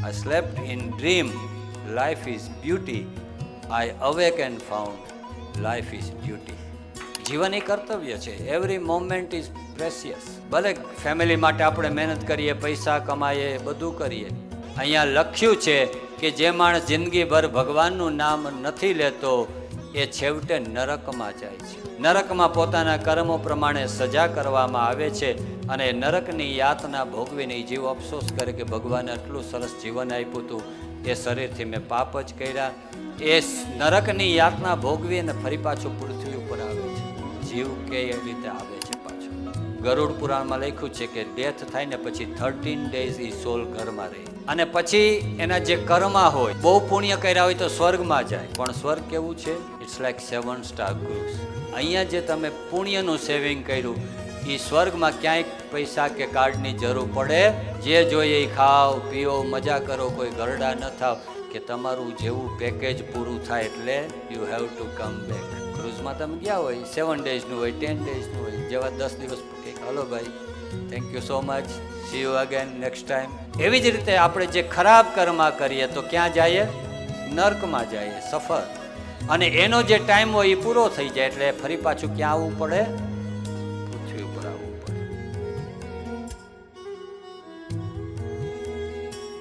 I slept in dream, life is beauty. I awake and found life is duty. જીવન એ કર્તવ્ય છે. Every moment is precious. ભલે family માટે આપણે મહેનત કરીએ, પૈસા કમાઈએ, બધું કરીએ. અહીંયા લખ્યું છે કે જે માણસ જિંદગીભર ભગવાનનું નામ નથી લેતો એ છેવટે નરકમાં જાય છે. નરકમાં પોતાના કર્મો પ્રમાણે સજા કરવામાં આવે છે અને નરકની યાતના ભોગવીને જીવ અફસોસ કરે કે ભગવાને આટલું સરસ જીવન આપ્યું હતું, એ શરીરથી મેં પાપ જ કર્યા. એ નરકની યાતના ભોગવી અને ફરી પાછું પૃથ્વી ઉપર આવે છે. જીવ કે એ રીતે આવે છે પાછો. ગરુડ પુરાણમાં લખ્યું છે કે ડેથ થાય ને પછી 13 days એ સોલ ઘરમાં રહે અને પછી એના જે કર્મ હોય, બહુ પુણ્ય કર્યા હોય તો સ્વર્ગમાં જાય. પણ સ્વર્ગ કેવું છે? It's like 7 star cruise. અહીંયા જે તમે પુણ્યનું સેવિંગ કર્યું એ સ્વર્ગમાં ક્યાંય પૈસા કે કાર્ડની જરૂર પડે. જે જોઈએ એ ખાઓ પીઓ, મજા કરો, કોઈ ગરડા ન થાવ. કે તમારું જેવું પેકેજ પૂરું થાય એટલે you have to come back. ક્રુઝમાં તમે ગયા હોય 7 daysનું હોય, 10 daysનું હોય, જેવા 10 દિવસ કે હલો ભાઈ, thank you so much, C you again next time. એવી જ રીતે આપણે જે ખરાબ કર્મ કરીએ તો ક્યાં જઈએ? નર્કમાં જઈએ, સફર. અને એનો જે ટાઈમ હોય એ પૂરો થઈ જાય એટલે ફરી પાછું ક્યાં આવવું પડે?